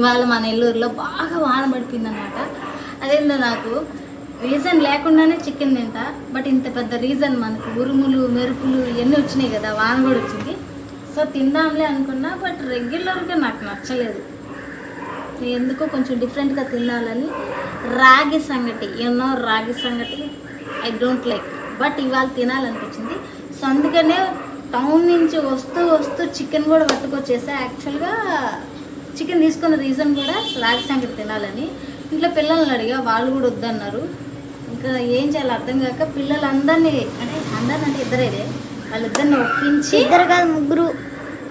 ఇవాళ మా నెల్లూరులో బాగా వాన పడిపోయింది అనమాట. అదేందో నాకు రీజన్ లేకుండానే చికెన్ తింటా, బట్ ఇంత పెద్ద రీజన్ మనకు ఉరుములు మెరుపులు ఇవన్నీ వచ్చినాయి కదా, వాన కూడా వచ్చింది. సో తిందాంలే అనుకున్నా, బట్ రెగ్యులర్గా నాకు నచ్చలేదు. ఎందుకో కొంచెం డిఫరెంట్గా తినాలని రాగి సంగటి, రాగి సంగటి ఐ డోంట్ లైక్, బట్ ఇవాళ తినాలనిపించింది. సో అందుకనే టౌన్ నుంచి వస్తూ చికెన్ కూడా పట్టుకొచ్చేసా. యాక్చువల్గా చికెన్ తీసుకున్న రీజన్ కూడా రాగి సంగటి తినాలని. ఇంట్లో పిల్లల్ని అడిగా, వాళ్ళు కూడా వద్దన్నారు. ఇంకా ఏం చేయాలో అర్థం కాక పిల్లలందరినీ అంటే ఇద్దరేదే, వాళ్ళిద్దరిని ఒప్పించి, ఇద్దరు కాదు ముగ్గురు,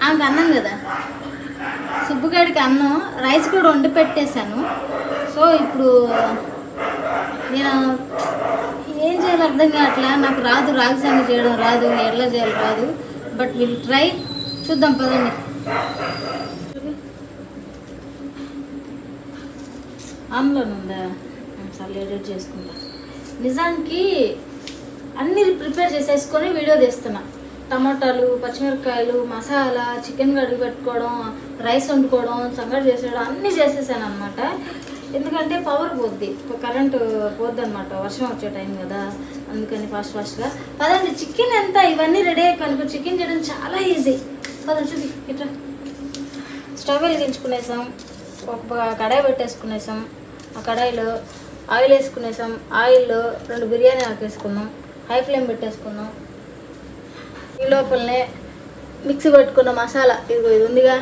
ఆమెకు అన్నం కదా, సుబ్బుగాడికి అన్నం రైస్ కూడా వండి పెట్టేశాను. సో ఇప్పుడు నేను ఏం చేయాలో అర్థం కావట్లా. నాకు రాదు, రాగి సంగటి చేయడం రాదు, ఎట్లా చేయాలి రాదు, బట్ విల్ ట్రై, చూద్దాం పదండి. ఆమ్లోనే ఉందా, చాలా ఎడిట్ చేసుకుంటా. నిజానికి అన్నీ ప్రిపేర్ చేసేసుకొని వీడియో తీస్తున్నా. టమాటాలు, పచ్చిమిరపకాయలు, మసాలా, చికెన్ కడిగి పెట్టుకోవడం, రైస్ వండుకోవడం, సంగటి చేసేయడం అన్నీ చేసేసాను అనమాట. ఎందుకంటే పవర్ పోద్ది, కరెంటు పోద్ది అనమాట, వర్షం వచ్చే టైం కదా, అందుకని ఫాస్ట్గా పదండి. చికెన్ ఎంత ఇవన్నీ రెడీ అయ్యాకనుకో చికెన్ చేయడం చాలా ఈజీ. పదండి చూపి ఇట్లా. స్టవ్ వెలిగించుకునేసాం, ఒక కడాయి పెట్టేసుకునేసాం. ఆ కడాయిలో ఆయిల్ వేసుకునేసాం. ఆయిల్లో 2 బిర్యానీ ఆకు వేసుకున్నాం, హై ఫ్లేమ్ పెట్టేసుకున్నాం. ఈ లోపలనే మిక్సీ పెట్టుకున్న మసాలా ఇది ఉందిగా,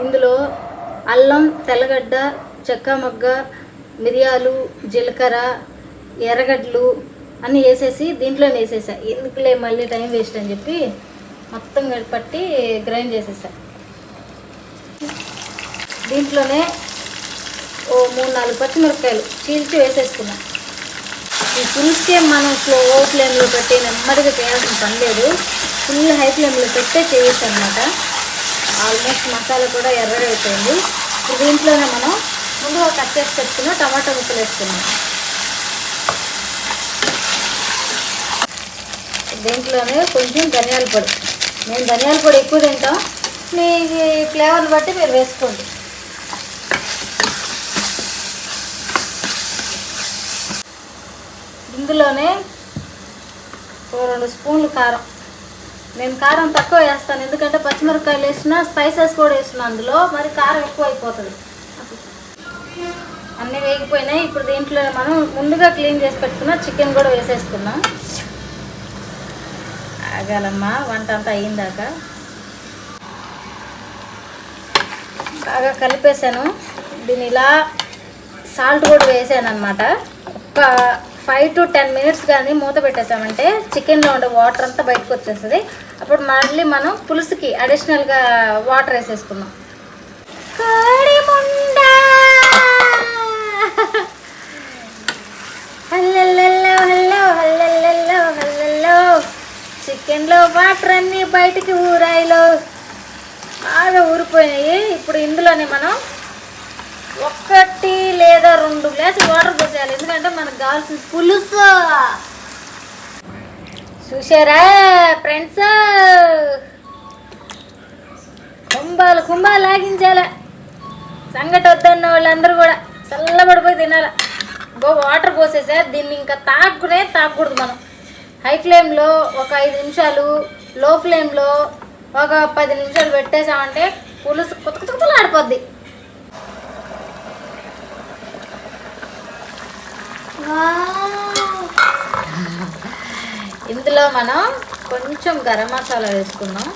ఇందులో అల్లం, తెల్లగడ్డ, చెక్క మొగ్గ, మిరియాలు, జీలకర్ర, ఎర్రగడ్డలు అన్నీ వేసేసి దీంట్లోనే వేసేసా. ఎందుకులే మళ్ళీ టైం వేస్ట్ అని చెప్పి మొత్తం పట్టి గ్రైండ్ చేసేసా. దీంట్లోనే ఓ 3-4 పచ్చిమిరపకాయలు చీల్చి వేసేసుకున్నాం. ఈ పులుసుకే మనం స్లో ఫ్లేమ్లో పెట్టి నెమ్మదిగా చేయాల్సిన పని లేదు, ఫుల్ హై ఫ్లేమ్లో పెట్టే చేయొచ్చు అనమాట. ఆల్మోస్ట్ మసాలా కూడా ఎర్రగా అయిపోయింది. ఇప్పుడు దీంట్లోనే మనం ముందుగా కట్ చేసి పెట్టుకున్న టమాటా ముక్కలు వేసుకున్నాం. దీంట్లోనే కొంచెం ధనియాల పొడి, నేను ధనియాల పొడి ఎక్కువ తింటాం, మీ ఫ్లేవర్ని బట్టి మీరు వేసుకోండి. ఇందులోనే 2 స్పూన్లు కారం, నేను కారం తక్కువ వేస్తాను ఎందుకంటే పచ్చిమిరపకాయలు వేసినా స్పైసెస్ కూడా వేస్తున్నాను అందులో, మరి కారం ఎక్కువ అయిపోతుంది. అన్నీ వేగిపోయినాయి. ఇప్పుడు దీంట్లో మనం ముందుగా క్లీన్ చేసి పెట్టుకున్న చికెన్ కూడా వేసేసుకున్నాం. ఆగాలమ్మా వంట అంతా అయిందాక. బాగా కలిపేసాను. దీన్ని ఇలా సాల్ట్ కూడా వేసాను అనమాట. ఒక 5 to 10 minutes కానీ మూత పెట్టేసామంటే చికెన్లో ఉండే వాటర్ అంతా బయటకు వచ్చేస్తుంది. అప్పుడు మళ్ళీ మనం పులుసుకి అడిషనల్గా వాటర్ వేసేసుకున్నాం. చికెన్లో వాటర్ అన్నీ బయటికి ఊరాయిలో బాగా ఊరిపోయినాయి. ఇప్పుడు ఇందులోనే మనం 1 లేదా 2 గ్లాసులు వాటర్ పోసేయాలి, ఎందుకంటే మనకు కావాల్సిన పులుసు. చూసారా ఫ్రెండ్స్, కుంభాలు లాగించాల. సంగటి వద్దన్న వాళ్ళందరూ కూడా చల్లబడిపోయి తినాల. వాటర్ పోసేసా. దీన్ని ఇంకా తాగకూడదు మనం. హై ఫ్లేమ్లో ఒక 5 నిమిషాలు, లో ఫ్లేమ్లో ఒక 10 నిమిషాలు పెట్టేసామంటే పులుసు కుతకుతలు ఆడిపోద్ది. ఇందులో మనం కొంచెం గరం మసాలా వేసుకున్నాం,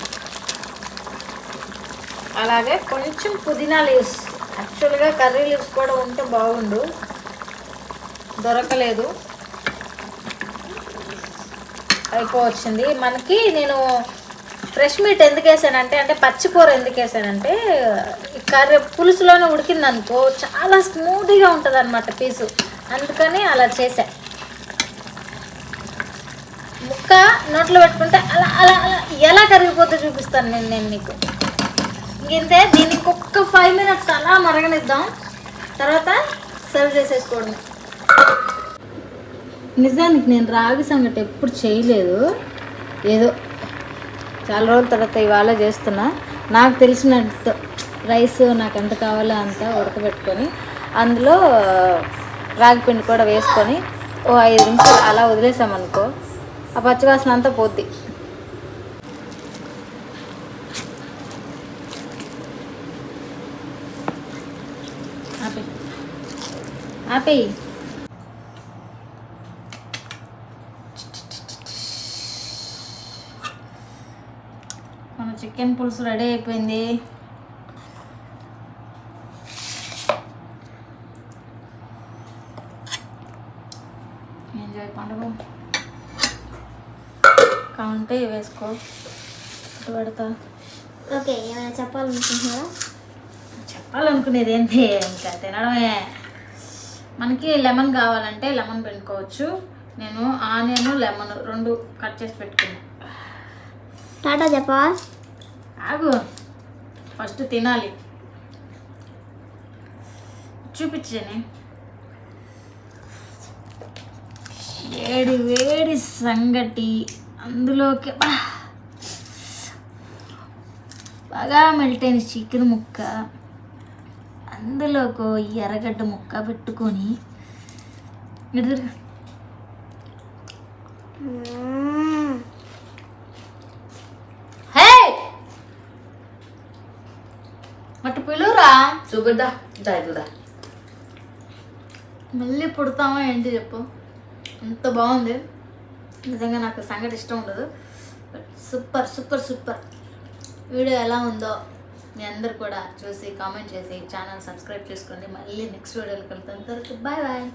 అలాగే కొంచెం పుదీనా లీవ్స్. యాక్చువల్గా కర్రీ లీవ్స్ కూడా ఉంటే బాగుండు, దొరకలేదు, అయిపోవచ్చింది మనకి. నేను ఫ్రెష్ మీట్ ఎందుకు వేసానంటే, పచ్చికూర ఎందుకు వేసానంటే, ఈ కర్రీ పులుసులోనే ఉడికిందనుకో చాలా స్మూత్గా ఉంటుంది అనమాట పీసు, అందుకని అలా చేసా. ముక్క నోట్లో పెట్టుకుంటే అలా అలా అలా ఎలా కరిగిపోతే చూపిస్తాను నేను మీకు. ఇంతే. దీన్ని ఇంకొక 5 minutes అలా మరగనిద్దాం, తర్వాత సర్వ్ చేసేసుకోవడం. నిజానికి నేను రాగి సంగటి ఎప్పుడు చేయలేదు, ఏదో చాలా రోజుల తర్వాత ఇవాళ చేస్తున్నా. నాకు తెలిసినంత రైస్ నాకు ఎంత కావాలో అంత ఉడకబెట్టుకొని అందులో రాగి పిండి కూడా వేసుకొని ఓ 5 నిమిషాలు అలా వదిలేసామనుకో ఆ పచ్చివాసన అంతా పోద్ది. ఆపే మన చికెన్ పులుసు రెడీ అయిపోయింది. ఎంజాయ్ పండుగ కావుంటే వేసుకో పెడతా. ఓకే, ఏమైనా చెప్పాలనుకుంటున్నారా? చెప్పాలనుకునేది ఏంటి, ఇంకా తినడమే. మనకి లెమన్ కావాలంటే లెమన్ పెట్టుకోవచ్చు. నేను ఆనియన్ లెమన్ 2 కట్ చేసి పెట్టుకున్నాను. టాటా చెప్పా. ఆగు, ఫస్ట్ తినాలి. చూపించని వేడి వేడి సంగటి, అందులోకి బాగా మెల్ట్ అయిన చికెన్ ముక్క, అందులోకి ఎర్రగడ్డ ముక్క పెట్టుకొని అటు పిలువురా. చూపిద్దా దాయిదా మళ్ళీ పుడతామా ఏంటి చెప్పు. అంత బాగుంది నిజంగా. నాకు సంగటి ఇష్టం ఉండదు, సూపర్ సూపర్ సూపర్. వీడియో ఎలా ఉందో మీ అందరు కూడా చూసి కామెంట్ చేసి ఛానల్ సబ్స్క్రైబ్ చేసుకోండి. మళ్ళీ నెక్స్ట్ వీడియోలో కలుద్దాం. Bye bye.